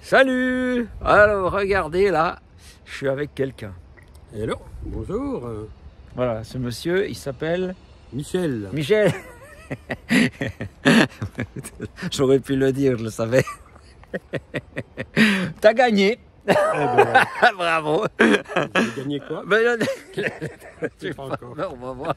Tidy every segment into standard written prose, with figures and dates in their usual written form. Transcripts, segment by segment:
Salut! Alors, regardez là, je suis avec quelqu'un. Hello, bonjour. Voilà, ce monsieur, il s'appelle Michel. Michel. J'aurais pu le dire, je le savais. T'as gagné. Eh ben, Bravo. j'ai gagné quoi? Ben, Je sais pas encore. on va voir.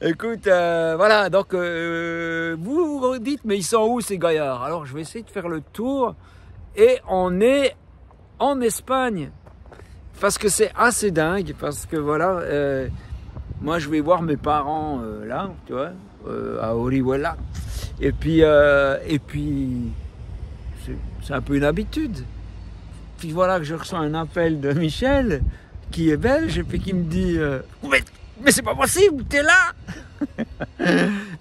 Écoute, voilà, donc vous vous dites, mais ils sont où ces gaillards? Alors je vais essayer de faire le tour et on est en Espagne. Parce que c'est assez dingue, parce que voilà, moi je vais voir mes parents là, tu vois, à Orihuela. Et puis c'est un peu une habitude. Puis voilà que je reçois un appel de Michel, qui est belge, et puis qui me dit mais c'est pas possible, t'es là.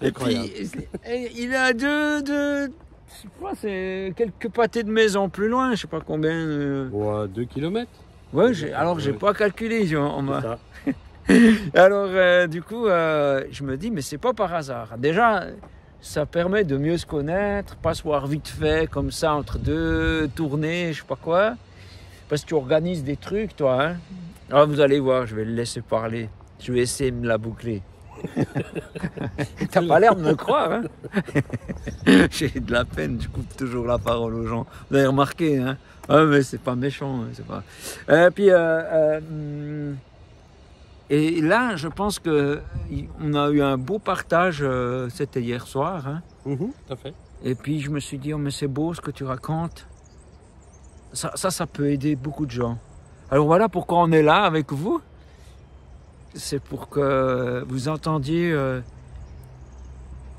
Et puis il a je sais pas, c'est quelques pâtés de maison plus loin, je sais pas combien. Ouais, 2 kilomètres. Ouais, alors j'ai pas calculé. Ça. Alors du coup, je me dis, mais c'est pas par hasard. Déjà, ça permet de mieux se connaître, pas se voir vite fait comme ça entre deux tournées, je sais pas quoi. Parce que tu organises des trucs, toi. Hein. Alors vous allez voir, je vais le laisser parler. Je vais essayer de me la boucler. T'as pas l'air de me croire, hein. J'ai de la peine, je coupe toujours la parole aux gens. Vous avez remarqué, hein. Ah, mais c'est pas méchant, c'est pas. Et là, je pense que on a eu un beau partage. C'était hier soir, hein. Tout à fait. Et puis je me suis dit, oh, mais c'est beau ce que tu racontes. Ça peut aider beaucoup de gens. Alors voilà pourquoi on est là avec vous. C'est pour que vous entendiez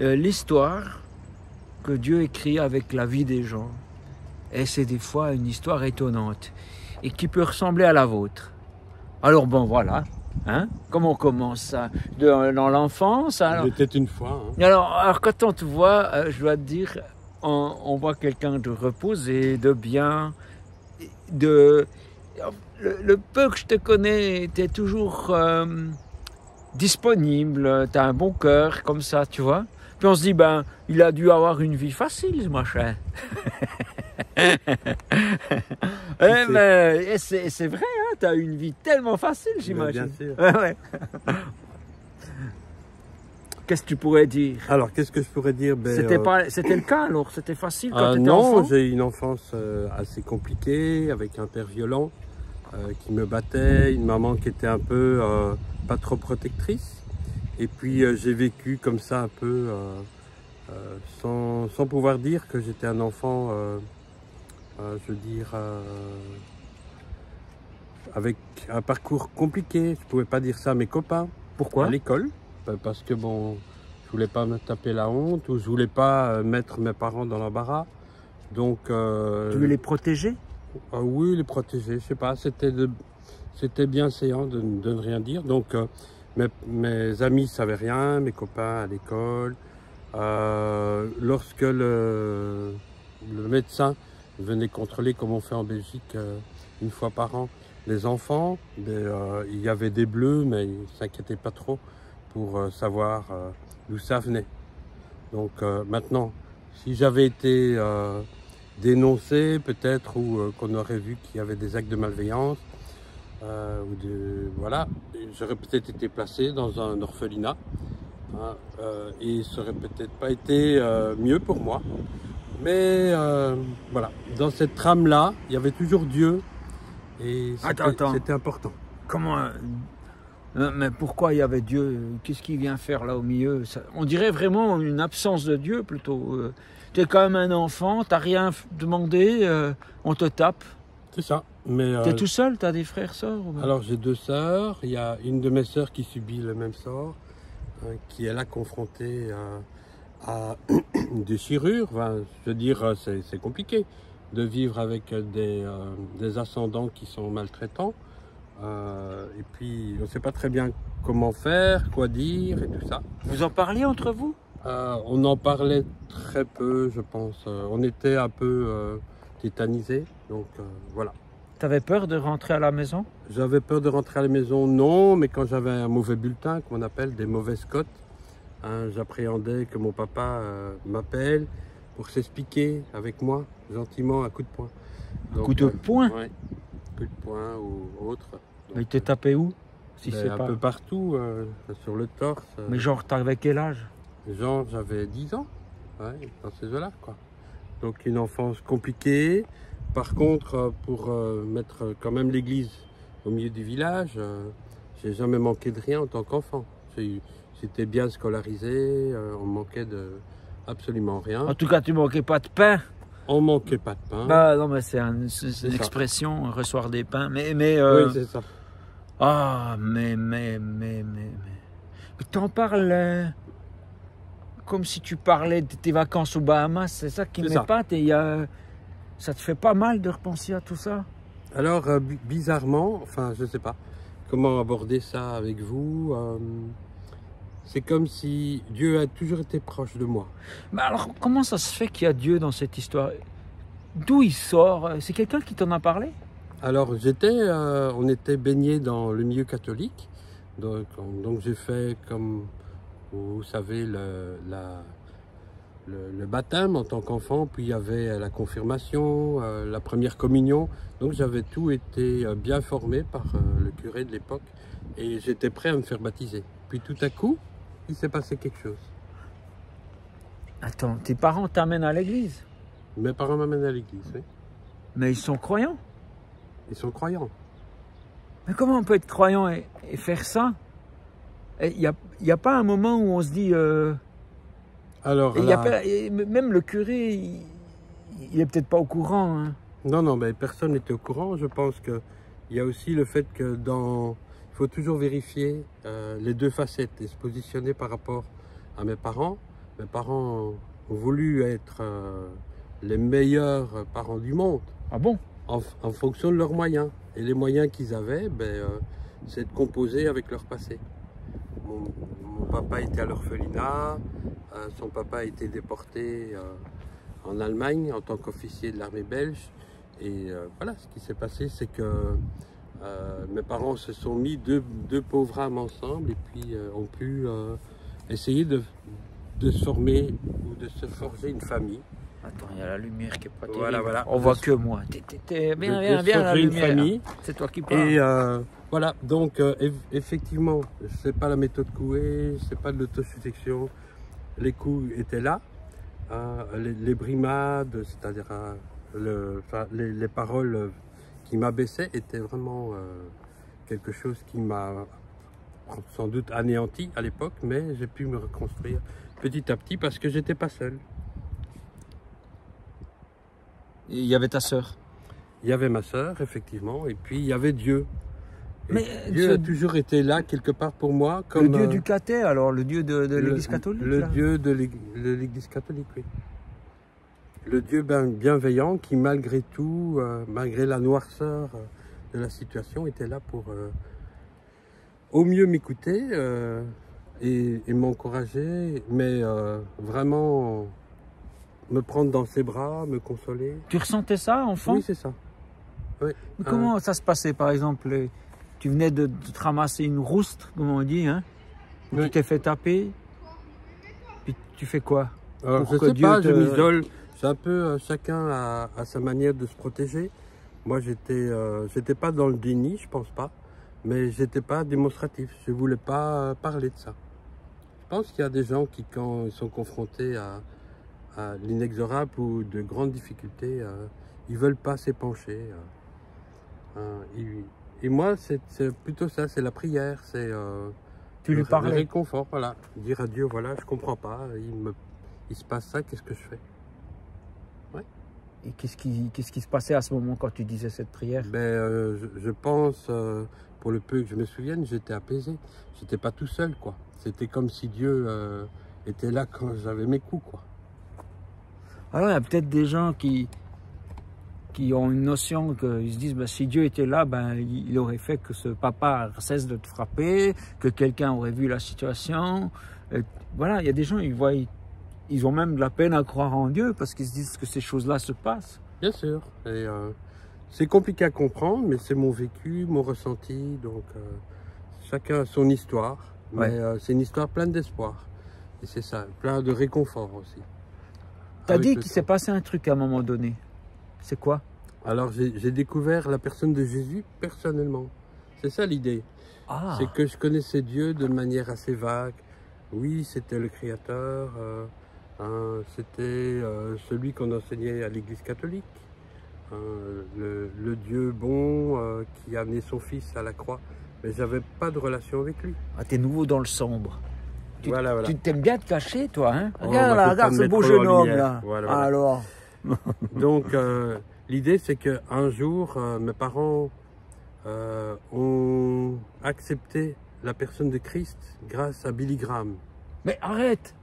l'histoire que Dieu écrit avec la vie des gens. Et c'est des fois une histoire étonnante et qui peut ressembler à la vôtre. Alors bon, voilà. Hein? Comment on commence ça? Dans l'enfance? Il était une fois. Hein. Alors quand on te voit, je dois te dire, on voit quelqu'un de reposé, de bien, le peu que je te connais, tu es toujours disponible, tu as un bon cœur, comme ça, tu vois. Puis on se dit, ben, il a dû avoir une vie facile, ce machin. C'est vrai, hein, tu as une vie tellement facile, j'imagine. Bien sûr. Ouais. Qu'est-ce que tu pourrais dire? Alors, qu'est-ce que je pourrais dire? C'était le cas alors? C'était facile quand tu étais non, enfant? j'ai eu une enfance assez compliquée, avec un père violent qui me battait, une maman qui était un peu pas trop protectrice. Et puis j'ai vécu comme ça un peu sans pouvoir dire que j'étais un enfant, je veux dire, avec un parcours compliqué. Je pouvais pas dire ça à mes copains. Pourquoi? À l'école. Parce que bon, je voulais pas me taper la honte ou je voulais pas mettre mes parents dans l'embarras. Donc Tu veux les protéger? oui, les protéger, je sais pas, c'était bienséant de ne rien dire. Donc mes amis savaient rien, mes copains à l'école. Lorsque le médecin venait contrôler, comme on fait en Belgique une fois par an, les enfants, il y avait des bleus, mais ils ne s'inquiétaient pas trop pour savoir d'où ça venait. Donc maintenant, si j'avais été dénoncé peut-être ou qu'on aurait vu qu'il y avait des actes de malveillance, voilà, j'aurais peut-être été placé dans un orphelinat hein, et ça aurait peut-être pas été mieux pour moi. Mais voilà, dans cette trame-là, il y avait toujours Dieu et c'était important. Comment? Mais pourquoi il y avait Dieu? Qu'est-ce qu'il vient faire là au milieu? On dirait vraiment une absence de Dieu plutôt. Tu es quand même un enfant, t'as rien demandé, on te tape. C'est ça. Mais tu es tout seul? Tu as des frères, sœurs? Alors j'ai 2 sœurs. Il y a une de mes sœurs qui subit le même sort, qui est là confrontée à une déchirure. Enfin, je veux dire, c'est compliqué de vivre avec des ascendants qui sont maltraitants. Et puis on ne sait pas très bien comment faire, quoi dire et tout ça. Vous en parliez entre vous? On en parlait très peu, je pense. On était un peu tétanisés, donc voilà. T'avais peur de rentrer à la maison? J'avais peur de rentrer à la maison, non, mais quand j'avais un mauvais bulletin, qu'on appelle des mauvaises cotes, hein, j'appréhendais que mon papa m'appelle pour s'expliquer avec moi, gentiment, à coup de poing. Donc, Coup de poing? Ouais, coup de poing ou autre. Mais il t'a tapé où? Si Ben, c'est un pas... peu partout, sur le torse. Mais genre, t'avais quel âge? Genre, j'avais 10 ans, ouais, dans ces eaux-là, quoi. Donc une enfance compliquée. Par contre, pour mettre quand même l'église au milieu du village, j'ai jamais manqué de rien en tant qu'enfant. J'étais bien scolarisé, on manquait de absolument rien. En tout cas, tu manquais pas de pain. On manquait pas de pain. Bah non, mais c'est une ça. expression, recevoir des pains. Mais Oui, c'est ça. ah, mais t'en parles comme si tu parlais de tes vacances aux Bahamas, c'est ça qui C'est ça. m'épate. Et ça te fait pas mal de repenser à tout ça? Alors, bizarrement, enfin, je sais pas comment aborder ça avec vous. C'est comme si Dieu a toujours été proche de moi. Mais alors, comment ça se fait qu'il y a Dieu dans cette histoire? D'où il sort? C'est quelqu'un qui t'en a parlé? Alors, on était baigné dans le milieu catholique. Donc j'ai fait, comme vous savez, le baptême en tant qu'enfant, puis il y avait la confirmation, la première communion. Donc j'avais tout été bien formé par le curé de l'époque et j'étais prêt à me faire baptiser. Puis tout à coup, il s'est passé quelque chose. Attends, tes parents t'amènent à l'église? Mes parents m'amènent à l'église, oui. Mais ils sont croyants? Ils sont croyants. Mais comment on peut être croyant et faire ça? Il n'y a pas un moment où on se dit... Alors même le curé, il est peut-être pas au courant. Hein. Non, mais personne n'était au courant. Je pense qu'il y a aussi le fait que il faut toujours vérifier les deux facettes et se positionner par rapport à mes parents. Mes parents ont voulu être les meilleurs parents du monde. Ah bon? En fonction de leurs moyens. Et les moyens qu'ils avaient, c'est de composer avec leur passé. Mon papa était à l'orphelinat, son papa a été déporté en Allemagne en tant qu'officier de l'armée belge. Et voilà, ce qui s'est passé, c'est que mes parents se sont mis deux pauvres âmes ensemble et puis ont pu essayer de se former ou de se forger une famille. Attends, il y a la lumière qui est pas terrible. Voilà. On voit que moi. Viens, la lumière. C'est toi qui parles. Et voilà, donc effectivement, c'est pas la méthode Coué, c'est pas de l'autosuggestion. Les coups étaient là, les brimades, c'est-à-dire les paroles qui m'abaissaient étaient vraiment quelque chose qui m'a sans doute anéanti à l'époque, mais j'ai pu me reconstruire petit à petit parce que j'étais pas seul. Il y avait ta sœur. Il y avait ma sœur, effectivement, et puis il y avait Dieu. Et Mais Dieu a toujours été là, quelque part pour moi. Comme, le Dieu du caté, alors le Dieu de l'Église catholique? Dieu de l'Église catholique, oui. Le Dieu bienveillant qui, malgré tout, malgré la noirceur de la situation, était là pour au mieux m'écouter et m'encourager, mais vraiment me prendre dans ses bras, me consoler. Tu ressentais ça, enfant? Oui, c'est ça. Oui. Mais comment ça se passait, par exemple? Tu venais de te ramasser une rouste, comme on dit, hein? Oui. Tu t'es fait taper, puis tu fais quoi? Alors, je sais pas, je m'isole. C'est un peu chacun a sa manière de se protéger. Moi, j'étais pas dans le déni, je pense pas, mais j'étais pas démonstratif. Je voulais pas parler de ça. Je pense qu'il y a des gens qui, quand ils sont confrontés à l'inexorable ou de grandes difficultés, ils veulent pas s'épancher. Et moi, c'est plutôt ça, c'est la prière, c'est tu lui parlais. Le réconfort, voilà. Dire à Dieu, voilà, je comprends pas, il se passe ça, qu'est-ce que je fais? Ouais. Et qu'est-ce qui se passait à ce moment quand tu disais cette prière? Je pense, pour le peu que je me souvienne, j'étais apaisé. J'étais pas tout seul, quoi. C'était comme si Dieu était là quand j'avais mes coups, quoi. Alors, il y a peut-être des gens qui ont une notion qu'ils se disent, si Dieu était là, il aurait fait que ce papa cesse de te frapper, que quelqu'un aurait vu la situation. Et voilà, il y a des gens, ils ont même de la peine à croire en Dieu parce qu'ils se disent que ces choses-là se passent. Bien sûr. Et c'est compliqué à comprendre, mais c'est mon vécu, mon ressenti. Donc, chacun a son histoire. Mais c'est une histoire pleine d'espoir. Et c'est ça, plein de réconfort aussi. T'as dit qu'il s'est passé un truc à un moment donné. C'est quoi? Alors j'ai découvert la personne de Jésus personnellement. C'est ça l'idée. Ah, C'est que je connaissais Dieu de manière assez vague. Oui, c'était le Créateur, c'était celui qu'on enseignait à l'Église catholique, hein, le Dieu bon qui a amené son Fils à la croix. Mais j'avais pas de relation avec lui. ah t'es nouveau dans le sombre. Voilà. Tu t'aimes bien te cacher, toi, hein? Oh, Regarde moi, là, je veux pas regarde me ce mettre beau trop jeune en homme, lumière. là. Voilà. Alors, Donc l'idée c'est qu'un jour, mes parents ont accepté la personne de Christ grâce à Billy Graham. mais arrête!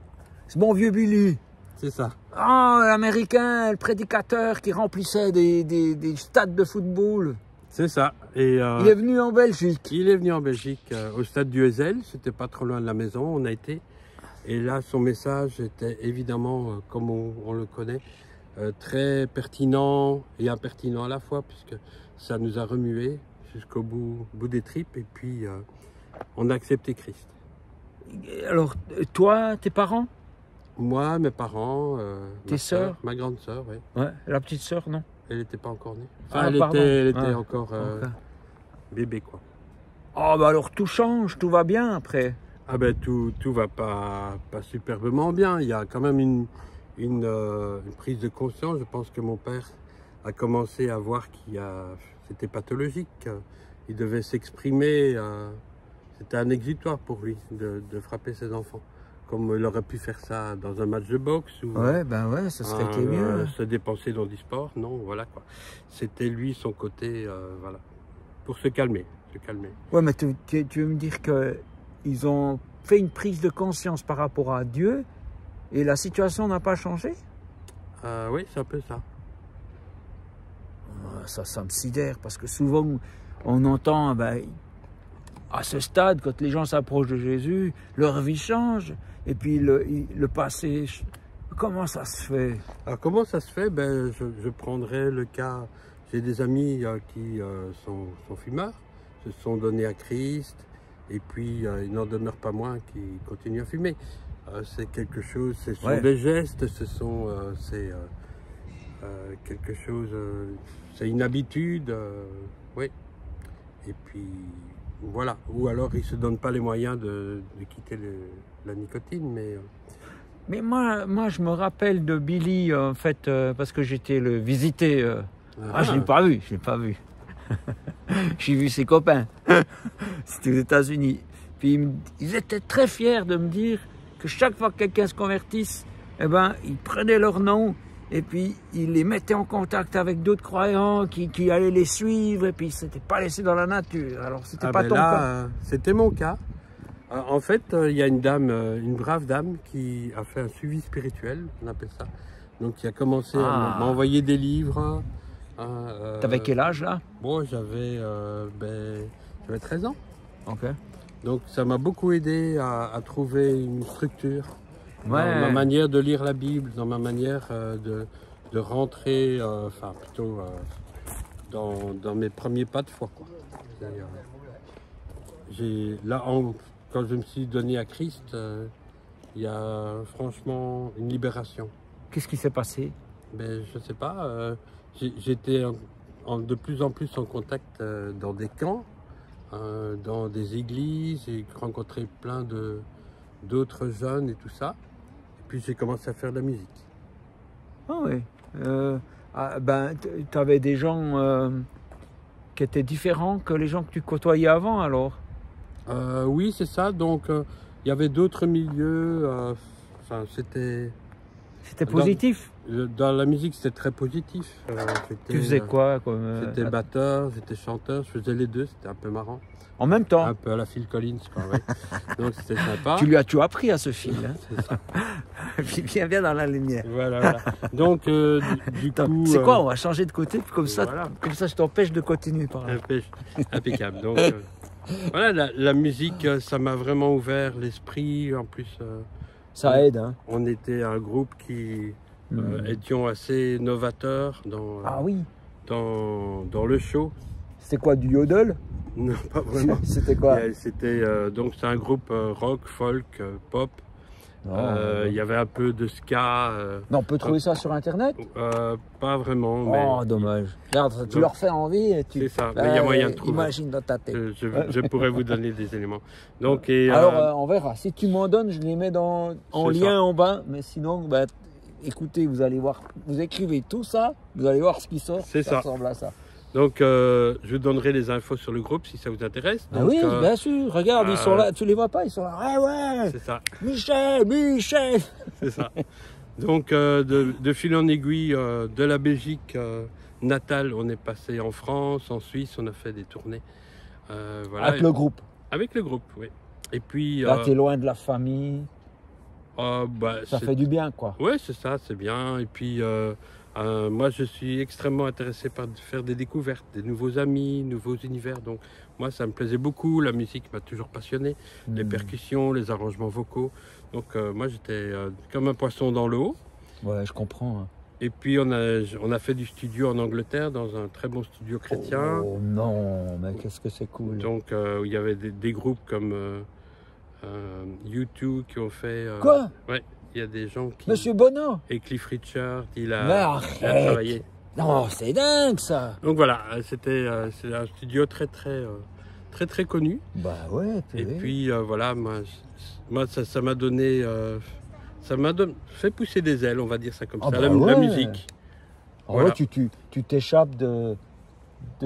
Ce bon vieux Billy. C'est ça. Ah, l'Américain, le prédicateur qui remplissait des stades de football. C'est ça. Et Il est venu en Belgique. il est venu en Belgique au stade du Heysel, c'était pas trop loin de la maison, on a été. Et là, son message était évidemment, comme on le connaît, très pertinent et impertinent à la fois, puisque ça nous a remué jusqu'au bout des tripes. Et puis, on a accepté Christ. Alors, toi, tes parents? Moi, mes parents, Tes sœurs? ma grande sœur, oui. Ouais, la petite sœur, non? Elle n'était pas encore née. Ah, Enfin, elle pardon. était Ouais. encore Ok. bébé, quoi. Oh, bah alors tout change, tout va bien après. Ah ben tout va pas superbement bien. Il y a quand même une prise de conscience. Je pense que mon père a commencé à voir c'était pathologique. Il devait s'exprimer. C'était un exutoire pour lui de frapper ses enfants. Comme il aurait pu faire ça dans un match de boxe ou Ouais, ben ouais, ça serait été mieux. se dépenser dans du sport. Non, voilà quoi. C'était lui son côté, voilà, pour se calmer. Ouais, mais tu veux me dire qu'ils ont fait une prise de conscience par rapport à Dieu et la situation n'a pas changé? Oui, c'est un peu ça. Ça me sidère parce que souvent on entend ben, à ce stade, quand les gens s'approchent de Jésus, leur vie change et puis le passé. Comment ça se fait? Alors comment ça se fait? Ben, je prendrai le cas, j'ai des amis qui sont fumeurs, se sont donnés à Christ, et puis il n'en demeure pas moins qui continuent à fumer. C'est quelque chose, ce sont des gestes, c'est quelque chose, c'est une habitude, oui. Et puis voilà, ou alors ils ne se donnent pas les moyens de quitter la nicotine, mais... Mais moi, je me rappelle de Billy, en fait, parce que j'étais le visiter. Je ne l'ai pas vu. J'ai vu ses copains. C'était aux États-Unis. Puis ils étaient très fiers de me dire que chaque fois que quelqu'un se convertisse, eh ben, ils prenaient leur nom et puis ils les mettaient en contact avec d'autres croyants qui allaient les suivre et puis ils ne s'étaient pas laissés dans la nature. Alors, c'était pas ton cas. C'était mon cas. En fait, il y a une dame, une brave dame qui a fait un suivi spirituel, on appelle ça. Donc, qui a commencé à m'envoyer des livres. T'avais quel âge là? Bon, j'avais 13 ans. Ok. Donc, ça m'a beaucoup aidé à trouver une structure dans Ouais. ma manière de lire la Bible, dans ma manière de rentrer, enfin plutôt dans mes premiers pas de foi, quoi. Quand je me suis donné à Christ, il y a franchement une libération. Qu'est-ce qui s'est passé? Ben, je sais pas. J'étais de plus en plus en contact dans des camps, dans des églises. J'ai rencontré plein d'autres jeunes et tout ça. Et puis j'ai commencé à faire de la musique. Ah oui. Ben, tu avais des gens qui étaient différents que les gens que tu côtoyais avant alors? Oui, c'est ça. Donc, il y avait d'autres milieux. Enfin, c'était... C'était positif? Dans la musique, c'était très positif. Tu faisais quoi comme, J'étais batteur, j'étais chanteur, je faisais les deux, c'était un peu marrant. En même temps? Un peu à la Phil Collins, quoi, ouais. Donc, c'était sympa. Tu lui as tout appris à ce fil. Hein? C'est ça. Viens bien dans la lumière. Voilà. Donc, du coup... C'est quoi? On va changer de côté, puis comme ça je t'empêche de continuer par là. Impeccable. Donc, voilà, la musique, ça m'a vraiment ouvert l'esprit. En plus, ça aide. Hein? On était un groupe qui étions assez novateurs dans le show. C'était quoi, du yodel? Non, pas vraiment. C'était quoi? Donc c'est un groupe rock, folk, pop, Il y avait un peu de ska. Non, on peut trouver ça sur Internet? Pas vraiment. Oh, Mais dommage. Regarde, tu leur fais envie et tu... c'est ça, mais il y a moyen de trouver. Imagine dans ta tête. Je pourrais vous donner des éléments. Donc, Alors, on verra. Si tu m'en donnes, je les mets en C'est lien ça. en bas. Mais sinon, bah, écoutez, vous allez voir. Vous écrivez tout ça, vous allez voir ce qui sort. C'est ça. ressemble à ça. donc je vous donnerai les infos sur le groupe si ça vous intéresse. Ah Donc, oui, bien sûr. Regarde, ils sont là. Tu les vois pas? Ils sont là. Ah ouais, c'est ça. Michel. C'est ça. Donc, de fil en aiguille, de la Belgique natale, on est passé en France, en Suisse, on a fait des tournées. Voilà. Avec le groupe. Avec le groupe, oui. Et puis, Là, t'es loin de la famille. Ça c'est- fait du bien, quoi. ouais, c'est ça, c'est bien. Et puis, moi, je suis extrêmement intéressé par faire des découvertes, des nouveaux amis, nouveaux univers. Donc, moi, ça me plaisait beaucoup. La musique m'a toujours passionné. Les percussions, les arrangements vocaux. Donc, moi, j'étais comme un poisson dans l'eau. Ouais, je comprends. Hein. Et puis, on a fait du studio en Angleterre, dans un très bon studio chrétien. Oh non, mais qu'est-ce que c'est cool. Donc, où il y avait des groupes comme U2 qui ont fait... Quoi? Ouais, il y a des gens qui... Monsieur Bono? Et Cliff Richard, il Mais a arrête. travaillé. Non, c'est dingue, ça. Donc voilà, c'est un studio très connu. Bah ouais. Et puis voilà, moi ça m'a donné, fait pousser des ailes, on va dire ça comme Ah ça, bah la ouais. musique. En Voilà. vrai, tu t'échappes de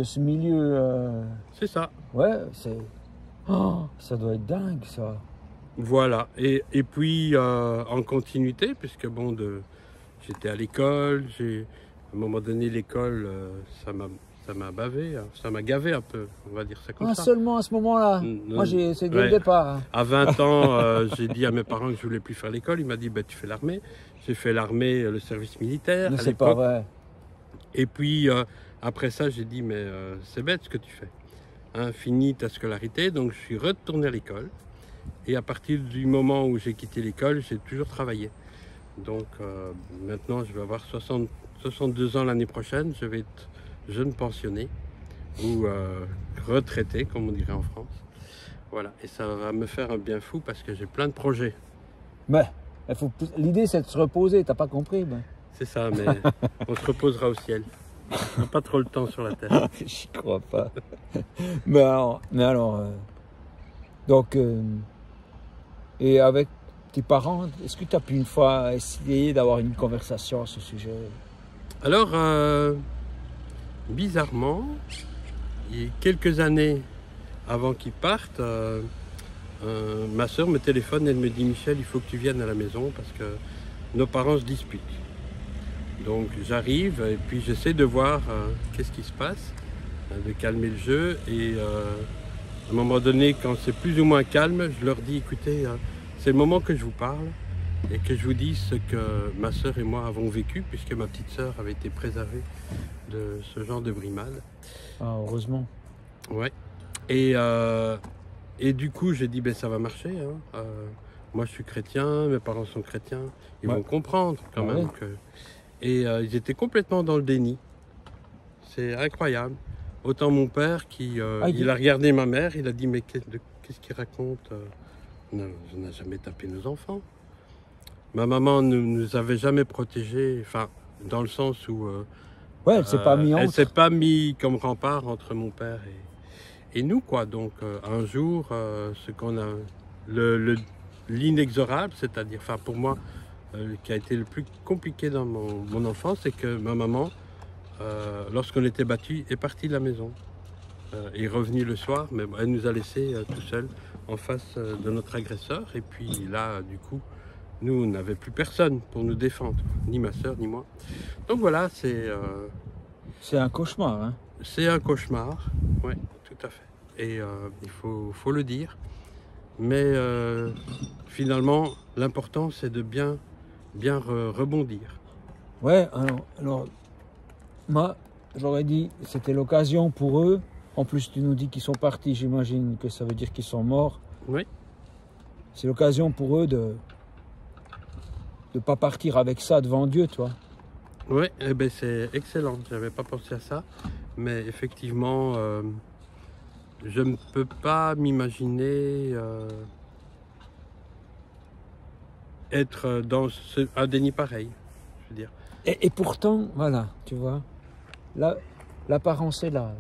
ce milieu. C'est ça. Ouais, c'est... Oh, ça doit être dingue, ça. Voilà. Et puis en continuité, puisque bon, j'étais à l'école, à un moment donné l'école, ça m'a bavé, hein, ça m'a gavé un peu, on va dire ça comme Ah, ça. seulement à ce moment-là. Non, Moi, c'est dès ouais. le départ. Hein. À 20 ans, j'ai dit à mes parents que je voulais plus faire l'école. Il m'a dit, bah, tu fais l'armée. J'ai fait l'armée, le service militaire Mais à c'est pas l'époque. vrai. Et puis, après ça, j'ai dit, mais c'est bête ce que tu fais. Hein, finis ta scolarité. Donc, je suis retourné à l'école. Et à partir du moment où j'ai quitté l'école, j'ai toujours travaillé. Donc, maintenant, je vais avoir 62 ans l'année prochaine. Je vais être jeune pensionné ou retraité, comme on dirait en France. Voilà, et ça va me faire un bien fou parce que j'ai plein de projets. Mais l'idée, c'est de se reposer. T'as pas compris? Ben. C'est ça, mais on se reposera au ciel. On n'a pas trop le temps sur la terre. J'y crois pas. mais alors donc, et avec tes parents, est-ce que tu as pu une fois essayer d'avoir une conversation à ce sujet? Alors, bizarrement, il y a quelques années avant qu'ils partent, ma soeur me téléphone, elle me dit, Michel, il faut que tu viennes à la maison parce que nos parents se disputent. Donc j'arrive et puis j'essaie de voir qu'est-ce qui se passe, de calmer le jeu. Et à un moment donné, quand c'est plus ou moins calme, je leur dis, écoutez, c'est le moment que je vous parle et que je vous dise ce que ma soeur et moi avons vécu, puisque ma petite soeur avait été préservée de ce genre de brimade. Ah, heureusement. Ouais. Et du coup, j'ai dit, ben, ça va marcher. Hein. Moi, je suis chrétien, mes parents sont chrétiens. Ils vont comprendre quand même. Ouais. Et ils étaient complètement dans le déni. C'est incroyable. Autant mon père, il a regardé ma mère, il a dit, mais qu'est-ce qu'il raconte? On n'a jamais tapé nos enfants. Ma maman ne nous avait jamais protégés, enfin, dans le sens où... ouais, elle s'est pas mise elle entre. s'est pas mis comme rempart entre mon père et nous, quoi. Donc, un jour, ce qu'on a... L'inexorable, c'est-à-dire, enfin, pour moi, qui a été le plus compliqué dans mon enfance, c'est que ma maman, lorsqu'on était battus, est partie de la maison. Est revenue le soir, mais elle nous a laissés tout seuls en face de notre agresseur. Et puis là, du coup, nous, on n'avait plus personne pour nous défendre, ni ma soeur, ni moi. Donc voilà, c'est un cauchemar. Hein. c'est un cauchemar, oui, tout à fait. Et il faut le dire. Mais finalement, l'important, c'est de bien rebondir. Ouais, alors moi, j'aurais dit, c'était l'occasion pour eux. En plus, tu nous dis qu'ils sont partis, j'imagine que ça veut dire qu'ils sont morts. Oui. C'est l'occasion pour eux de ne pas partir avec ça devant Dieu, toi. Oui, eh ben c'est excellent. Je n'avais pas pensé à ça. Mais effectivement, je ne peux pas m'imaginer être dans un déni pareil, je veux dire. Et pourtant, voilà, tu vois, l'apparence est là.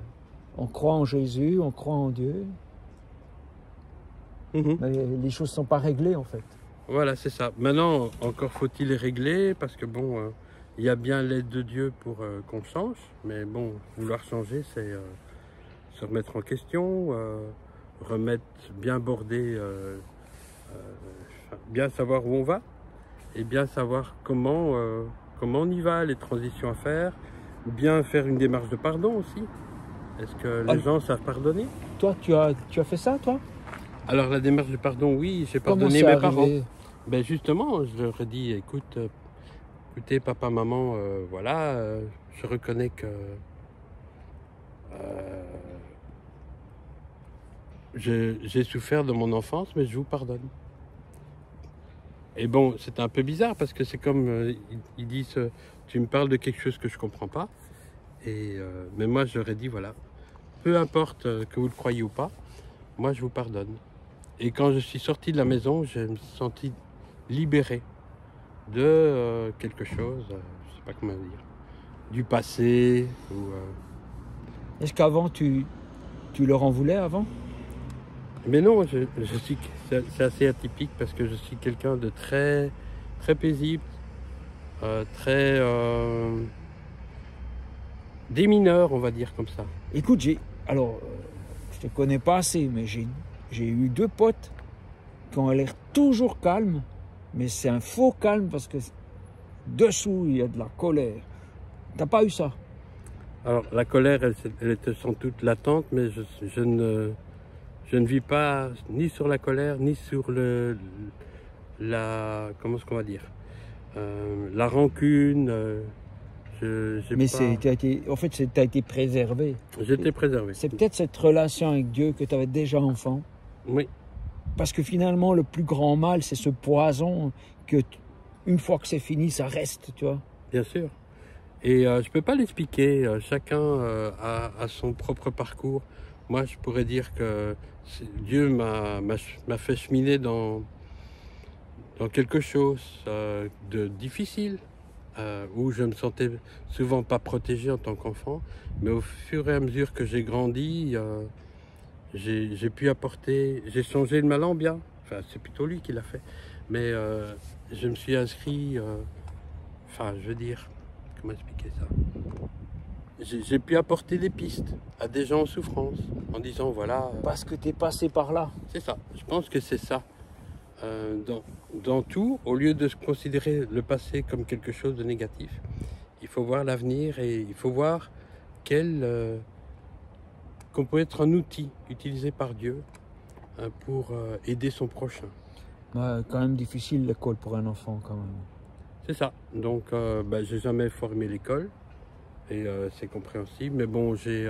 On croit en Jésus, on croit en Dieu, mais les choses ne sont pas réglées en fait. Voilà, c'est ça. Maintenant, encore faut-il les régler, parce que bon, il y a bien l'aide de Dieu pour qu'on change, mais bon, vouloir changer, c'est se remettre en question, remettre, bien border, bien savoir où on va, et bien savoir comment on y va, les transitions à faire, bien faire une démarche de pardon aussi. Est-ce que les gens savent pardonner? Toi, tu as fait ça, toi? Alors la démarche de pardon, oui, j'ai Comment pardonné c'est mes parents. arrivé? Ben justement, je leur ai dit, écoutez papa, maman, voilà, je reconnais que j'ai souffert de mon enfance, mais je vous pardonne. Et bon, c'est un peu bizarre parce que c'est comme ils disent, tu me parles de quelque chose que je comprends pas. Mais moi, je leur ai dit, voilà, peu importe que vous le croyez ou pas, moi, je vous pardonne. Et quand je suis sorti de la maison, je me suis senti libéré de quelque chose, je sais pas comment dire, du passé. Est-ce qu'avant, tu leur en voulais avant? Mais non, c'est assez atypique parce que je suis quelqu'un de très, très paisible, très démineur, on va dire comme ça. Écoute, je te connais pas assez, mais j'ai eu 2 potes qui ont l'air toujours calmes, mais c'est un faux calme parce que dessous, il y a de la colère. T'as pas eu ça? Alors, la colère, elle était sans doute latente, mais je ne vis pas ni sur la colère, ni sur comment est-ce qu'on va dire, la rancune. Mais en fait, tu as été préservé. J'étais préservé. C'est peut-être cette relation avec Dieu que tu avais déjà enfant. Oui. Parce que finalement, le plus grand mal, c'est ce poison que, une fois que c'est fini, ça reste, tu vois. Bien sûr. Et je ne peux pas l'expliquer. Chacun a son propre parcours. Moi, je pourrais dire que Dieu m'a fait cheminer dans quelque chose de difficile, où je me sentais souvent pas protégé en tant qu'enfant. Mais au fur et à mesure que j'ai grandi, j'ai pu apporter, j'ai changé le mal en bien. Enfin, c'est plutôt lui qui l'a fait. Mais je me suis inscrit, je veux dire, comment expliquer ça? J'ai pu apporter des pistes à des gens en souffrance, en disant voilà. Parce que tu es passé par là. C'est ça, je pense que c'est ça. Dans tout, au lieu de se considérer le passé comme quelque chose de négatif, il faut voir l'avenir et il faut voir qu'on peut être un outil utilisé par Dieu pour aider son prochain. Quand même difficile l'école pour un enfant quand même. C'est ça, donc j'ai jamais formé l'école. Et c'est compréhensible, mais bon, j'ai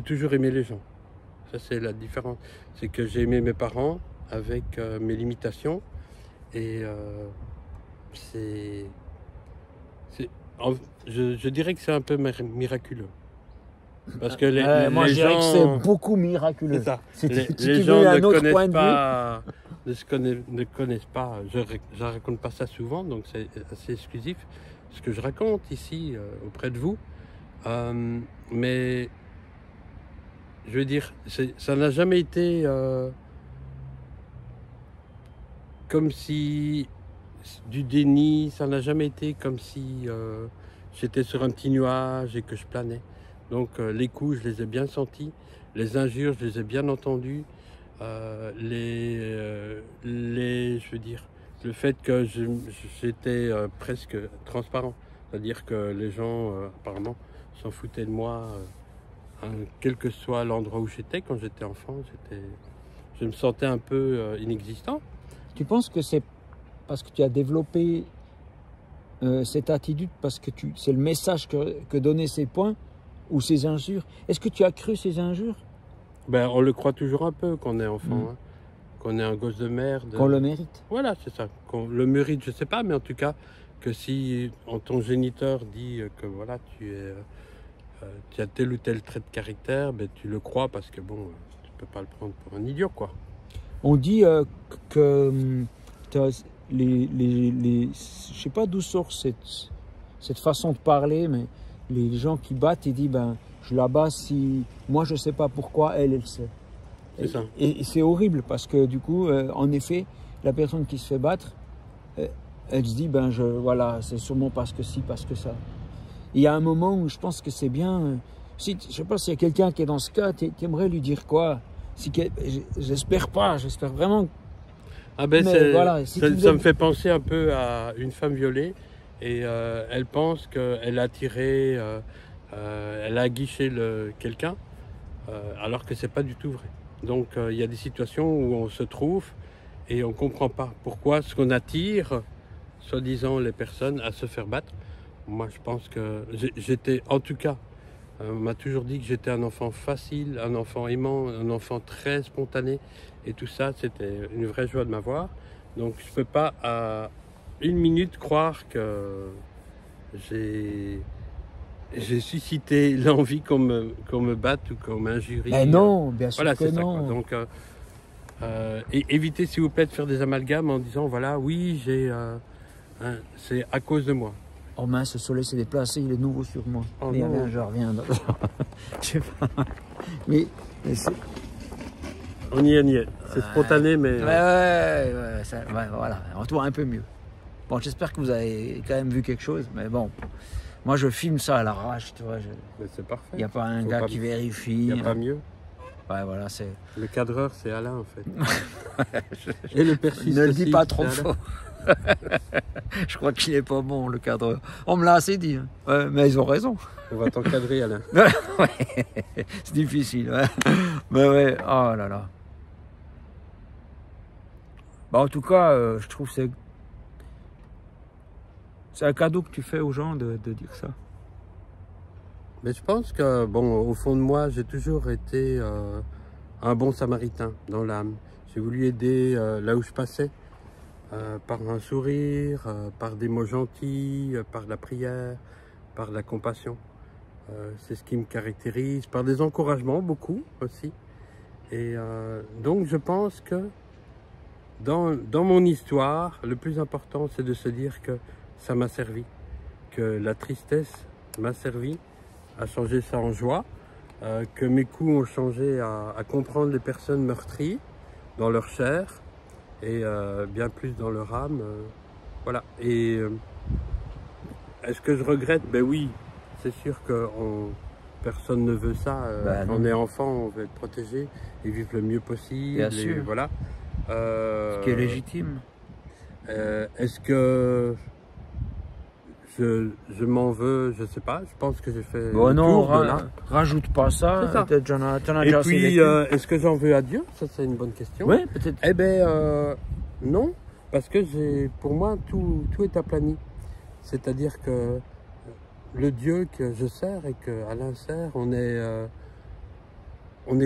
toujours aimé les gens. Ça, c'est la différence. C'est que j'ai aimé mes parents avec mes limitations. Et je dirais que c'est un peu miraculeux. Parce que moi, je dirais gens, que c'est beaucoup miraculeux. C'est ça. Si Les tu gens veux un ne autre connaissent point de pas, ne connaissent pas. Je raconte pas ça souvent, donc c'est assez exclusif. Ce que je raconte ici auprès de vous, mais je veux dire, ça n'a jamais été comme si du déni, ça n'a jamais été comme si j'étais sur un petit nuage et que je planais. Donc les coups, je les ai bien sentis, les injures, je les ai bien entendues, je veux dire, le fait que j'étais presque transparent, c'est-à-dire que les gens apparemment s'en foutaient de moi, quel que soit l'endroit où j'étais quand j'étais enfant, je me sentais un peu inexistant. Tu penses que c'est parce que tu as développé cette attitude, parce que c'est le message que donnaient ces points ou ces injures? Est-ce que tu as cru ces injures? Ben, on le croit toujours un peu quand on est enfant, hein, qu'on est un gosse de merde. Qu'on le mérite. Voilà, c'est ça. Qu'on le mérite, je sais pas, mais en tout cas, que si ton géniteur dit que voilà, tu as tel ou tel trait de caractère, ben, tu le crois parce que bon, tu peux pas le prendre pour un idiot, quoi. On dit que je sais pas d'où sort cette façon de parler, mais les gens qui battent, ils disent, ben, je la bats si, moi je sais pas pourquoi, elle sait. C'est ça. Et c'est horrible parce que du coup, en effet, la personne qui se fait battre, elle se dit, ben voilà, c'est sûrement parce que si, parce que ça. Il y a un moment où je pense que c'est bien, si, je sais pas s'il y a quelqu'un qui est dans ce cas, tu aimerais lui dire quoi? J'espère pas, j'espère vraiment. Ah ben voilà, si ça me fait penser un peu à une femme violée et elle pense qu'elle a tiré, elle a aguiché quelqu'un alors que c'est pas du tout vrai. Donc il y a des situations où on se trouve et on comprend pas pourquoi ce qu'on attire, soi-disant les personnes, à se faire battre. Moi je pense que j'étais, en tout cas, on m'a toujours dit que j'étais un enfant facile, un enfant aimant, un enfant très spontané. Et tout ça, c'était une vraie joie de m'avoir. Donc je ne peux pas à une minute croire que j'ai suscité l'envie qu'on me batte ou qu'on m'injurie. Mais non, bien sûr voilà, que c'est non. Ça, quoi. Donc évitez s'il vous plaît de faire des amalgames en disant voilà, oui, c'est à cause de moi. Oh mince, ce soleil s'est déplacé, il est nouveau sur moi. Oh mais non. je reviens. Je sais pas. Mais c'est... On y est. C'est spontané, mais... Ouais, voilà, on te voit un peu mieux. Bon, j'espère que vous avez quand même vu quelque chose, mais bon, moi je filme ça à l'arrache, tu vois. Mais c'est parfait. Il n'y a pas un gars qui vérifie. Il n'y a pas mieux. Ouais, voilà, c'est... Le cadreur, c'est Alain, en fait. Et le persiste. Ne le dis pas trop fort. Je crois qu'il n'est pas bon, le cadreur. On me l'a assez dit. Hein. Ouais, mais ils ont raison. On va t'encadrer, Alain. Ouais, c'est difficile. Ouais. Mais ouais, oh là là. Bah, en tout cas, je trouve que c'est un cadeau que tu fais aux gens de dire ça. Mais je pense que, bon, au fond de moi, j'ai toujours été un bon samaritain dans l'âme. J'ai voulu aider là où je passais. Par un sourire, par des mots gentils, par la prière, par la compassion. C'est ce qui me caractérise, par des encouragements, beaucoup aussi. Et donc je pense que dans mon histoire, le plus important, c'est de se dire que ça m'a servi, que la tristesse m'a servi à changer ça en joie, que mes coups ont changé à comprendre les personnes meurtries dans leur chair, et bien plus dans leur âme. Voilà. Et est-ce que je regrette? Ben oui, c'est sûr que personne ne veut ça. Quand on est enfant, on veut être protégé et vivre le mieux possible. Bien sûr. Voilà. Ce qui est légitime. Est-ce que je m'en veux? Je sais pas. Je pense que j'ai fait. Bon, non, tour de là. rajoute pas ça. C'est ça. T'en as Et déjà puis, assez est-ce que j'en veux à Dieu? Ça, c'est une bonne question. Oui, peut-être. Eh bien, non, parce que pour moi, tout est aplani. C'est-à-dire que le Dieu que je sers et que Alain sert, on est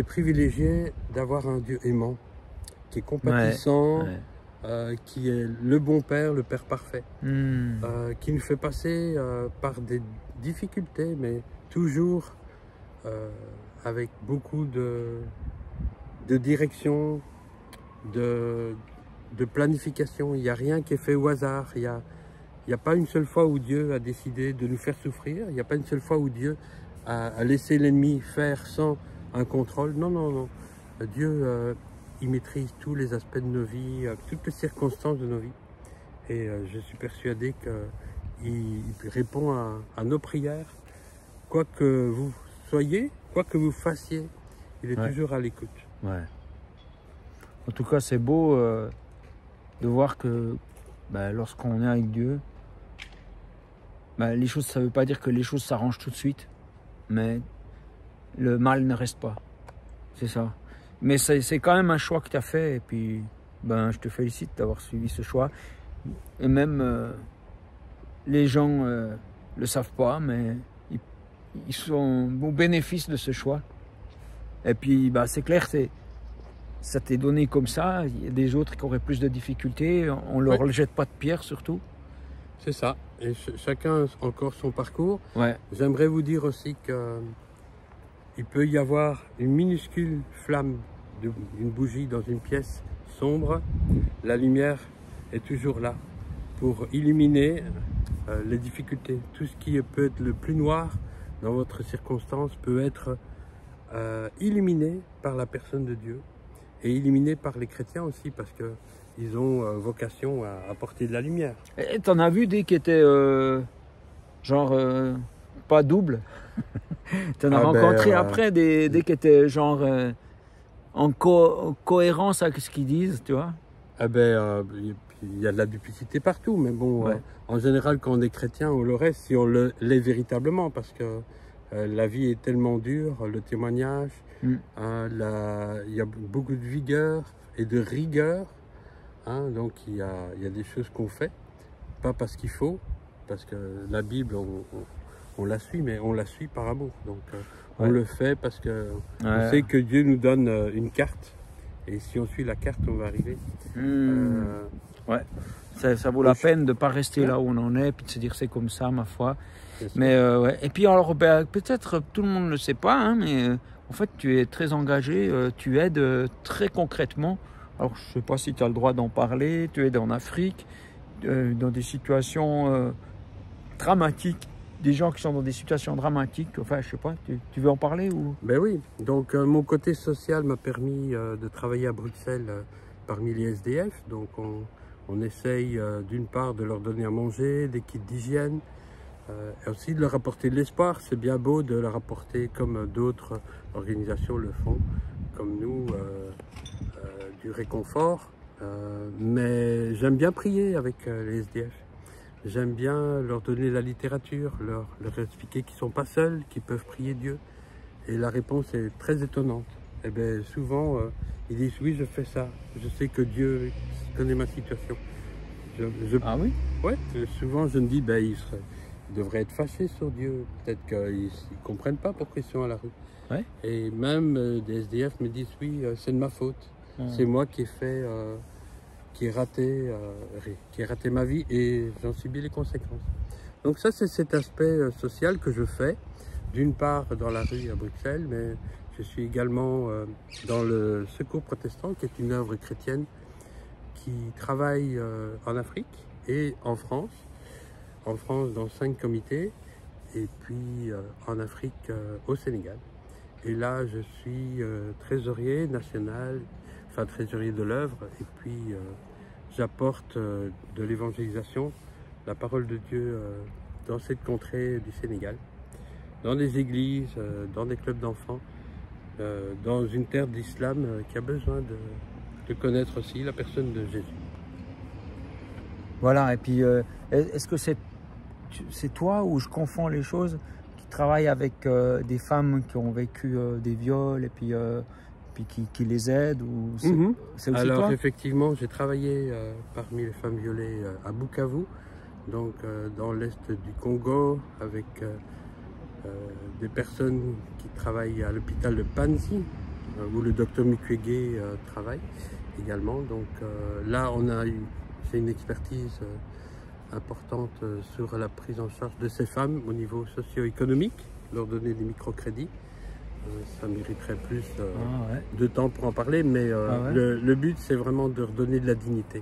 privilégié d'avoir un Dieu aimant, qui est compatissant, qui est le bon Père, le Père parfait, qui nous fait passer par des difficultés, mais toujours avec beaucoup de direction, de planification. Il n'y a rien qui est fait au hasard. Il n'y a pas une seule fois où Dieu a décidé de nous faire souffrir. Il n'y a pas une seule fois où Dieu a laissé l'ennemi faire sans un contrôle. Non, non, non. Dieu, il maîtrise tous les aspects de nos vies, toutes les circonstances de nos vies. Et je suis persuadé qu'il répond à nos prières. Quoi que vous soyez, quoi que vous fassiez, il est toujours à l'écoute. Ouais. En tout cas, c'est beau de voir que lorsqu'on est avec Dieu, les choses, ça ne veut pas dire que les choses s'arrangent tout de suite, mais le mal ne reste pas. C'est ça. Mais c'est quand même un choix que tu as fait, et puis je te félicite d'avoir suivi ce choix. Et même les gens ne le savent pas, mais ils sont au bénéfice de ce choix. Et puis c'est clair, ça t'est donné comme ça. Il y a des autres qui auraient plus de difficultés. On ne leur jette pas de pierre surtout. C'est ça. Et chacun a encore son parcours. Ouais. J'aimerais vous dire aussi qu'il peut y avoir une minuscule flamme d'une bougie dans une pièce sombre. La lumière est toujours là pour illuminer les difficultés. Tout ce qui peut être le plus noir dans votre circonstance peut être illuminé par la personne de Dieu et illuminé par les chrétiens aussi, parce qu'ils ont vocation à apporter de la lumière. Et t'en as vu des qui étaient genre pas doubles? T'en as rencontré après des qui étaient genre en cohérence avec ce qu'ils disent, tu vois? Il y a de la duplicité partout, mais bon, en général, quand on est chrétien, on le reste si on l'est véritablement, parce que la vie est tellement dure, le témoignage, il y a beaucoup de vigueur et de rigueur, hein, donc il y a des choses qu'on fait, pas parce qu'il faut, parce que la Bible, on la suit, mais on la suit par amour, donc on le fait parce que on sait que Dieu nous donne une carte, et si on suit la carte, on va arriver. Ouais, ça vaut la peine de ne pas rester là où on en est, puis de se dire c'est comme ça, ma foi. Mais et puis alors, peut-être tout le monde ne le sait pas, hein, mais en fait tu es très engagé, tu aides très concrètement. Alors je ne sais pas si tu as le droit d'en parler, tu aides en Afrique, dans des situations dramatiques, des gens qui sont dans des situations dramatiques, enfin je sais pas, tu veux en parler ou? Ben oui, donc mon côté social m'a permis de travailler à Bruxelles parmi les SDF, donc on essaye d'une part de leur donner à manger, des kits d'hygiène, et aussi de leur apporter de l'espoir. C'est bien beau de leur apporter, comme d'autres organisations le font, comme nous, du réconfort. Mais j'aime bien prier avec les SDF. J'aime bien leur donner la littérature, leur expliquer qu'ils ne sont pas seuls, qu'ils peuvent prier Dieu. Et la réponse est très étonnante. Et bien souvent, ils disent oui, je fais ça. Je sais que Dieu connaît ma situation. Ah oui? Ouais, souvent je me dis, ben, ils devraient être fâchés sur Dieu. Peut-être qu'ils ne comprennent pas pourquoi ils sont à la rue. Ouais. Et même des SDF me disent oui, c'est de ma faute. C'est moi qui ai fait, qui ai raté ma vie et j'en subis les conséquences. Donc ça, c'est cet aspect social que je fais. D'une part dans la rue à Bruxelles, mais je suis également dans le Secours protestant, qui est une œuvre chrétienne qui travaille en Afrique et en France. En France dans 5 comités et puis en Afrique au Sénégal. Et là, je suis trésorier national, enfin trésorier de l'œuvre, et puis j'apporte de l'évangélisation, la parole de Dieu dans cette contrée du Sénégal, dans des églises, dans des clubs d'enfants, dans une terre d'islam qui a besoin de connaître aussi la personne de Jésus. Voilà, et puis est-ce que c'est toi ou je confonds les choses qui travaillent avec des femmes qui ont vécu des viols et puis qui les aident ou c'est aussi Alors toi? effectivement, j'ai travaillé parmi les femmes violées à Bukavu, donc dans l'est du Congo, avec des personnes qui travaillent à l'hôpital de Panzi, où le docteur Mukwege travaille également. Donc là, j'ai une expertise importante sur la prise en charge de ces femmes au niveau socio-économique, leur donner des microcrédits. Ça mériterait plus de temps pour en parler, mais le but, c'est vraiment de redonner de la dignité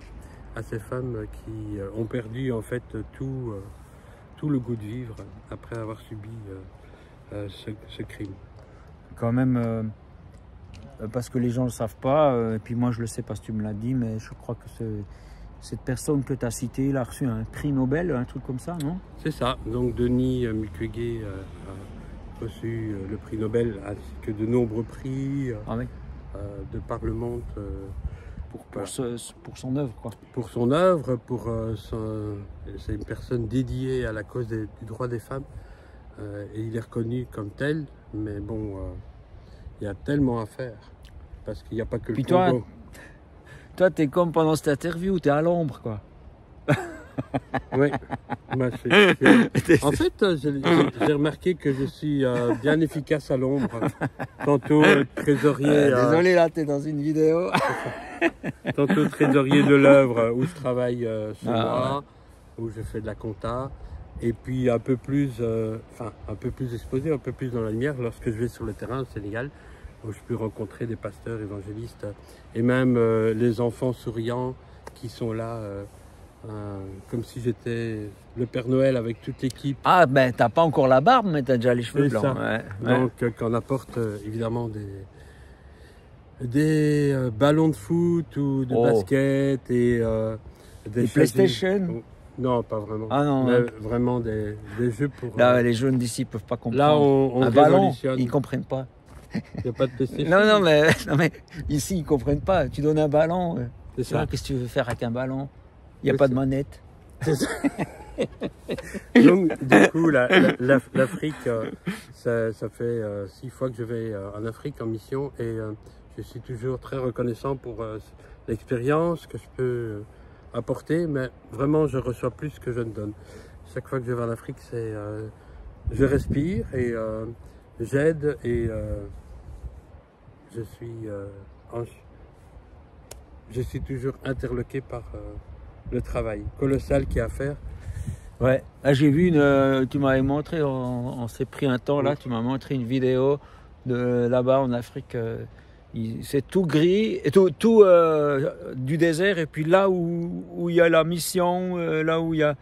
à ces femmes qui ont perdu en fait tout le goût de vivre après avoir subi ce crime. Quand même, parce que les gens ne le savent pas, et puis moi je le sais parce que tu me l'as dit, mais je crois que cette personne que tu as citée, il a reçu un prix Nobel, un truc comme ça, non? C'est ça, donc Denis Mukwege a reçu le prix Nobel, ainsi que de nombreux prix de Parlement pour son œuvre, quoi. Pour son œuvre, c'est une personne dédiée à la cause du droit des femmes, et il est reconnu comme tel, mais bon, il y a tellement à faire, parce qu'il n'y a pas que le Congo. Toi, tu es comme pendant cette interview, tu es à l'ombre, quoi. Oui. En fait, j'ai remarqué que je suis bien efficace à l'ombre. Tantôt trésorier... désolé, là, tu es dans une vidéo. Tantôt trésorier de l'œuvre, où je travaille chez moi, où je fais de la compta. Et puis un peu plus exposé, un peu plus dans la lumière lorsque je vais sur le terrain au Sénégal, où je peux rencontrer des pasteurs évangélistes et même les enfants souriants qui sont là comme si j'étais le Père Noël avec toute l'équipe. Ah, ben, t'as pas encore la barbe, mais t'as déjà les cheveux C'est blancs. ça. Ouais, ouais. Donc, qu'on apporte évidemment des ballons de foot ou de Oh. basket et Des chaises- PlayStation. Non, pas vraiment. Ah non, Mais ouais. vraiment des jeux pour. Là, les jeunes d'ici peuvent pas comprendre. Là, on un ballon, révolutionne. ils comprennent pas. Il n'y a pas de PlayStation. Non, non, mais ici, ils comprennent pas. Tu donnes un ballon. C'est Tu vois, ça. qu'est-ce que tu veux faire avec un ballon? Il n'y a Oui, pas de c'est- manette. Donc, du coup, l'Afrique, ça fait 6 fois que je vais en Afrique en mission et je suis toujours très reconnaissant pour l'expérience que je peux apporter, mais vraiment, je reçois plus que je ne donne. Chaque fois que je vais en Afrique, je respire et j'aide et je suis, je suis toujours interloqué par le travail colossal qu'il y a à faire. Ouais. Là, j'ai vu tu m'avais montré, on s'est pris un temps là, tu m'as montré une vidéo de là-bas en Afrique. C'est tout gris, et tout du désert, et puis là où il y a la mission, là où il y a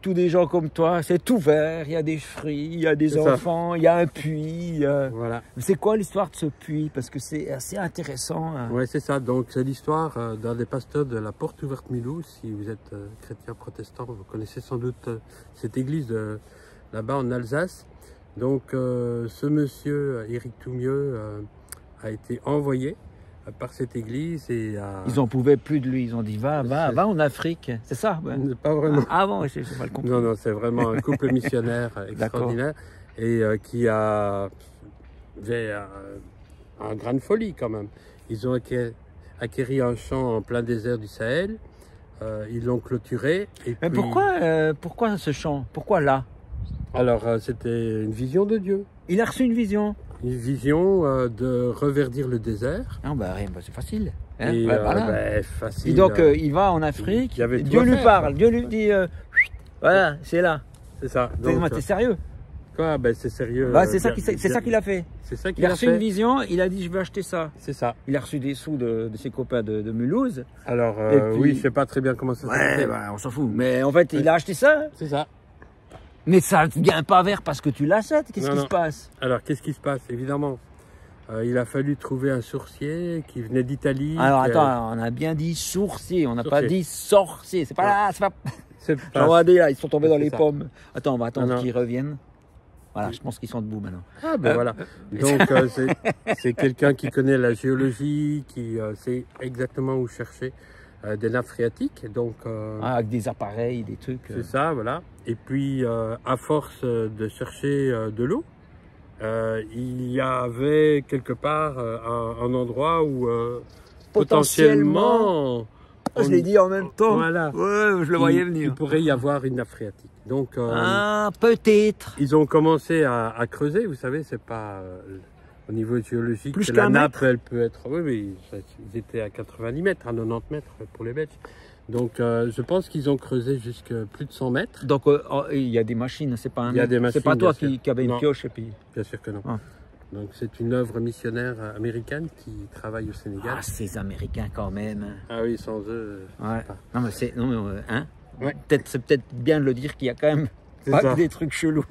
tous des gens comme toi, c'est tout vert, il y a des fruits, il y a des C'est ça. enfants, il y a un puits. Voilà. C'est quoi l'histoire de ce puits? Parce que c'est assez intéressant. Hein. Ouais, c'est ça. Donc, c'est l'histoire d'un des pasteurs de la Porte Ouverte Mulhouse. Si vous êtes chrétien protestant, vous connaissez sans doute cette église là-bas en Alsace. Donc, ce monsieur, Éric Toumieux, a été envoyé par cette église et Ils en pouvaient plus de lui, ils ont dit va en Afrique, c'est ça? Ouais. Pas vraiment. Ah bon, j'ai mal compris. Non, non, c'est vraiment un couple missionnaire extraordinaire et qui avait un grande folie quand même. Ils ont acquéri un champ en plein désert du Sahel, ils l'ont clôturé. Et Mais puis, pourquoi ce chant? Pourquoi là? alors, c'était une vision de Dieu. Il a reçu une vision. Une vision de reverdir le désert. Non, bah rien, bah, c'est facile. Hein, Et ouais, voilà. ben, facile. Et donc il va en Afrique, il y avait tout Dieu à lui faire, parle, quoi. Dieu lui dit voilà, c'est là. C'est ça. T'es sérieux? Quoi, ben, c'est sérieux. Bah, c'est ça qu'il a fait. C'est ça qu'il Il a a reçu une fait. vision, il a dit je vais acheter ça. C'est ça. Il a reçu des sous de ses copains de Mulhouse. Alors, Et puis- oui, je sais pas très bien comment ça s'est Ouais, fait. bah, on s'en fout. Mais en fait, il a acheté ça. C'est ça. Mais ça ne vient pas vert parce que tu l'achètes. Qu'est-ce Non, qui non. se passe? Alors, qu'est-ce qui se passe? Évidemment, il a fallu trouver un sourcier qui venait d'Italie. Alors qui- attends, on a bien dit sourcier, on n'a pas Sourcier. dit sorcier. C'est pas Ouais. là, c'est pas. c'est J'en pas- vois des là, ils sont tombés dans C'est les ça. pommes. Attends, on va attendre Non, non. qu'ils reviennent. Voilà, je pense qu'ils sont debout maintenant. Ah, ben voilà. Donc, c'est quelqu'un qui connaît la géologie, qui sait exactement où chercher des nappes phréatiques. Donc, Ah, avec des appareils, des trucs. c'est ça, voilà. Et puis, à force de chercher de l'eau, il y avait quelque part un endroit où potentiellement, Je l'ai dit en même temps. Voilà. Ouais, je le voyais il venir. pourrait y avoir une nappe phréatique. Donc, Ah, peut-être. ils ont commencé à creuser. Vous savez, c'est pas au niveau géologique. Plus la qu'un nappe, mètre. elle peut être. Oui, oui, ils étaient à 90 mètres, à 90 mètres pour les Belges. Donc, je pense qu'ils ont creusé jusqu'à plus de 100 mètres. Donc il y a des machines, c'est pas un Il y a mec. des C'est machines, pas toi bien sûr. qui avait une Non. pioche et puis. Bien sûr que non. Ah. Donc, c'est une œuvre missionnaire américaine qui travaille au Sénégal. Ah, ces Américains quand même. Ah oui, sans eux. Ouais. pas. Non mais hein. Ouais. C'est peut-être bien de le dire qu'il y a quand même C'est pas ça. que des trucs chelous.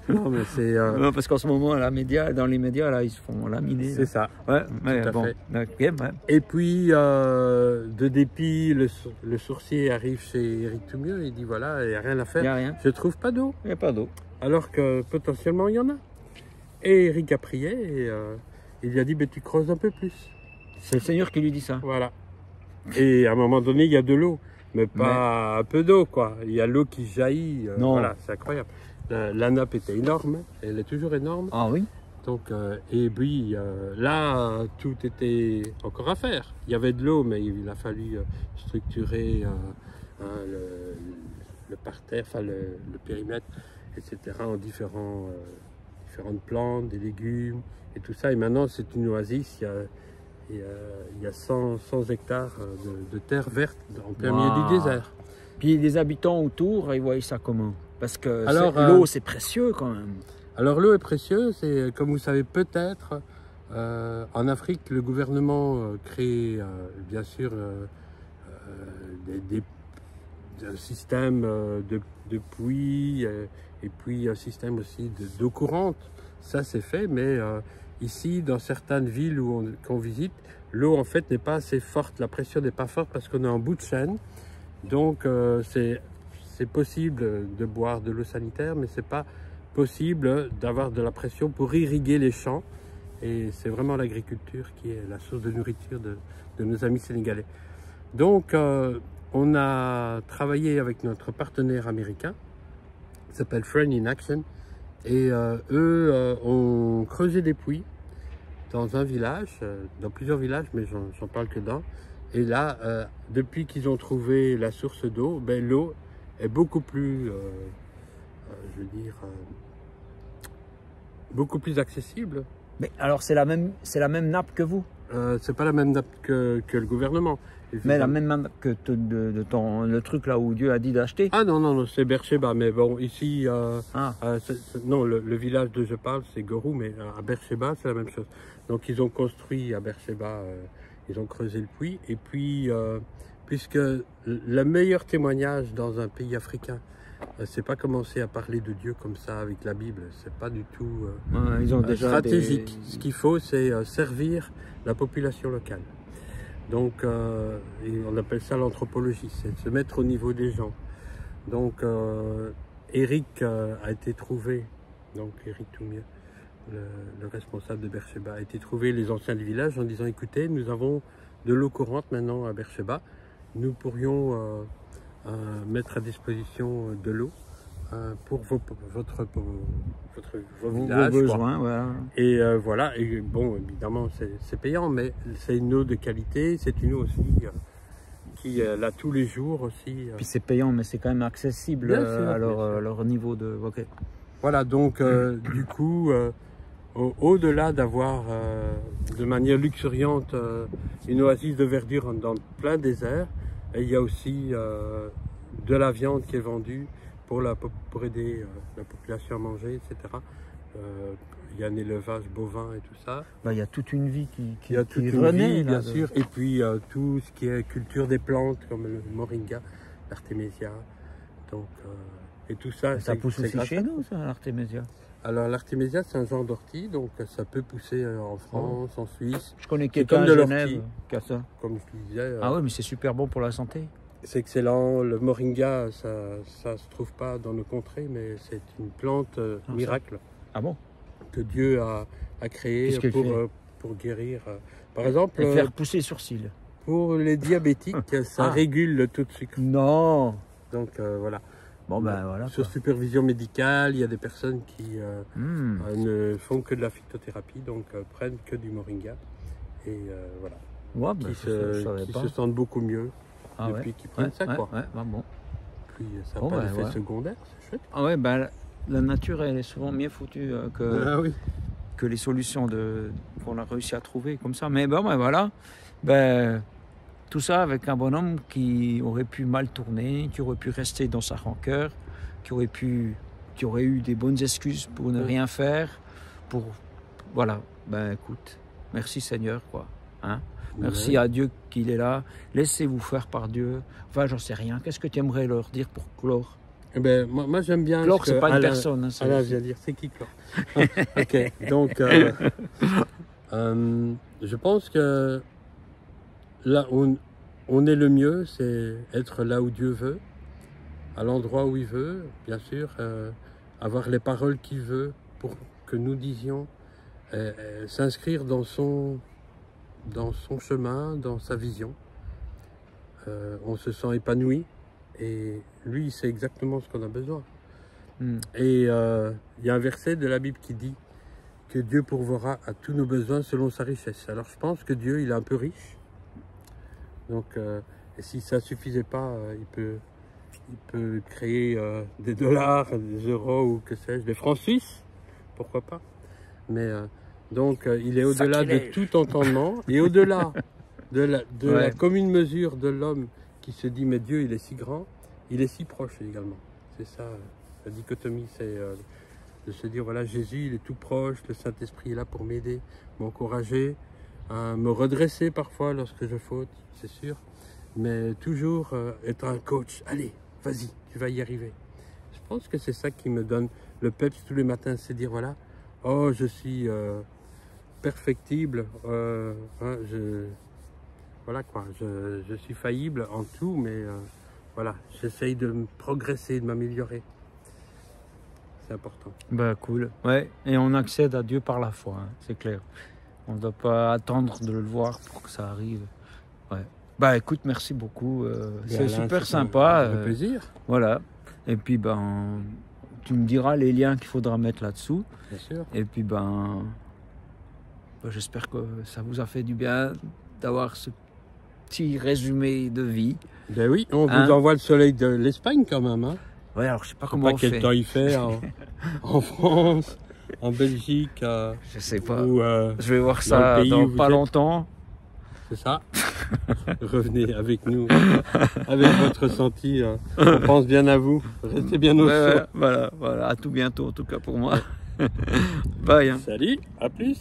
Non, mais c'est Non, parce qu'en ce moment, dans les médias, là, ils se font laminer. c'est ça. Ouais, mais Tout à bon. fait. Ok, ouais. Et puis, de dépit, le sourcier arrive chez Éric Toumieux et il dit voilà, il n'y a rien à Il n'y faire. a rien. Je trouve pas d'eau, Il n'y a pas d'eau. alors que potentiellement il y en a. Et Éric a prié et il lui a dit ben, tu creuses un peu plus. C'est le Seigneur qui lui dit ça. Voilà. Et à un moment donné, il y a de l'eau, mais pas un peu d'eau, quoi. Il y a l'eau qui jaillit. Non. Voilà, c'est incroyable. La nappe était énorme, elle est toujours énorme. Ah oui. Donc, et puis là, tout était encore à faire. Il y avait de l'eau, mais il a fallu structurer le parterre, enfin le périmètre, etc. en différentes plantes, des légumes et tout ça. Et maintenant, c'est une oasis. Il y a 100 hectares de terre verte en plein milieu du désert. Puis les habitants autour, ils voient ça comment? Parce que Alors, l'eau, c'est précieux quand même. Alors l'eau est précieuse et comme vous savez peut-être, en Afrique, le gouvernement crée bien sûr un système de puits et puis un système aussi d'eau courante. Ça c'est fait, mais ici dans certaines villes qu'on visite, l'eau en fait n'est pas assez forte, la pression n'est pas forte parce qu'on est en bout de chaîne. Donc c'est possible de boire de l'eau sanitaire, mais c'est pas possible d'avoir de la pression pour irriguer les champs. Et c'est vraiment l'agriculture qui est la source de nourriture de nos amis sénégalais. Donc on a travaillé avec notre partenaire américain, qui s'appelle Friend in Action, et eux ont creusé des puits dans un village, dans plusieurs villages, mais j'en parle que d'un. Et là, depuis qu'ils ont trouvé la source d'eau, ben, l'eau est beaucoup plus, je veux dire, beaucoup plus accessible. Mais alors c'est la même nappe que vous? C'est pas la même nappe que le gouvernement. Mais la même nappe que le truc là où Dieu a dit d'acheter? Ah non, non, non, c'est Beersheba, mais bon, ici, non, le village dont je parle, c'est Gorou, mais à Beersheba, c'est la même chose. Donc ils ont construit à Beersheba, ils ont creusé le puits, et puis, puisque le meilleur témoignage dans un pays africain, c'est pas commencer à parler de Dieu comme ça avec la Bible, c'est pas du tout ils ont déjà stratégique. Ce qu'il faut, c'est servir la population locale. Donc, on appelle ça l'anthropologie, c'est se mettre au niveau des gens. Donc, Eric a été trouvé, donc Eric Toumieux, le responsable de Beersheba, a été trouvé les anciens du village en disant, écoutez, nous avons de l'eau courante maintenant à Beersheba, nous pourrions mettre à disposition de l'eau pour vos villages, besoins. Voilà. Et voilà, et bon, évidemment, c'est payant, mais c'est une eau de qualité, c'est une eau aussi qui là tous les jours aussi. Puis c'est payant, mais c'est quand même accessible à leur niveau de... Okay. Voilà, donc du coup, au-delà d'avoir de manière luxuriante une oasis de verdure dans plein désert, il y a aussi de la viande qui est vendue pour aider la population à manger, etc. Il y a un élevage bovin et tout ça. Bah, il y a toute une vie qui renaît, bien sûr. Et puis tout ce qui est culture des plantes, comme le moringa, l'artémésia. Donc, et tout ça. Ça pousse aussi chez nous, ça, l'artémésia. Alors l'artémésia, c'est un genre d'ortie, donc ça peut pousser en France, en Suisse. Je connais quelqu'un à Genève qui a ça. Comme je disais. Ah oui, mais c'est super bon pour la santé. C'est excellent. Le moringa, ça se trouve pas dans nos contrées, mais c'est une plante miracle. Ah bon? Que Dieu a créé pour guérir. Par exemple, faire pousser les sourcils. Pour les diabétiques, ça régule le taux de sucre. Non. Donc voilà. Bon ben voilà. Sur supervision médicale, il y a des personnes qui ne font que de la phytothérapie, donc prennent que du moringa. Et voilà. Ouais, ben, qui se sentent beaucoup mieux depuis qu'ils prennent ça. Quoi. Bon. Puis ça n'a pas d'effet secondaire, c'est chouette. Ah ouais, ben la nature elle est souvent mieux foutue que les solutions qu'on a réussi à trouver comme ça. Mais bon, ben voilà. Ben, tout ça avec un bonhomme qui aurait pu mal tourner, qui aurait pu rester dans sa rancœur, qui aurait eu des bonnes excuses pour ne rien faire. Voilà, ben écoute, merci Seigneur, quoi. Hein? Merci à Dieu qu'il est là. Laissez-vous faire par Dieu. Enfin, j'en sais rien. Qu'est-ce que tu aimerais leur dire pour clore? Eh ben, moi j'aime bien. Clore, c'est pas une personne. Hein, Alain vient dire, c'est qui Clore? Ok, donc je pense que là où on est le mieux, c'est être là où Dieu veut, à l'endroit où il veut, bien sûr, avoir les paroles qu'il veut pour que nous disions, s'inscrire dans son chemin, dans sa vision. On se sent épanoui et lui, il sait exactement ce qu'on a besoin. Et il y a un verset de la Bible qui dit que Dieu pourvoira à tous nos besoins selon sa richesse. Alors je pense que Dieu, il est un peu riche. Donc, et si ça ne suffisait pas, il peut créer des dollars, des euros ou que sais-je, des francs suisses, pourquoi pas. Mais donc, il est au-delà de tout entendement et au-delà de la commune mesure de l'homme qui se dit, mais Dieu, il est si grand, il est si proche également. C'est ça, la dichotomie, c'est de se dire, voilà, Jésus, il est tout proche, le Saint-Esprit est là pour m'aider, m'encourager, me redresser parfois lorsque je faute, c'est sûr. mais toujours être un coach. Allez, vas-y, tu vas y arriver. Je pense que c'est ça qui me donne le peps tous les matins, c'est dire voilà, oh je suis perfectible, hein, voilà quoi, je suis faillible en tout, mais voilà, j'essaye de progresser, de m'améliorer. C'est important. Bah cool, ouais. Et on accède à Dieu par la foi, hein, c'est clair. On ne doit pas attendre de le voir pour que ça arrive. Ouais. Bah écoute, merci beaucoup. C'est Alain, super c'est sympa. un plaisir. Voilà. Et puis ben, tu me diras les liens qu'il faudra mettre là-dessous. Bien sûr. Et puis ben, j'espère que ça vous a fait du bien d'avoir ce petit résumé de vie. Ben oui, on Hein? vous envoie le soleil de l'Espagne quand même. Hein. Ouais, alors je sais pas Je sais comment pas on quel fait. temps il fait en France, en Belgique, Je sais pas. ou Je vais voir dans ça le pays dans où vous pas êtes. longtemps. c'est ça. Revenez avec nous, avec votre ressenti. On pense bien à vous. Restez bien au Ouais, chaud. voilà. À tout bientôt en tout cas pour moi. Bye. Hein. Salut, à plus.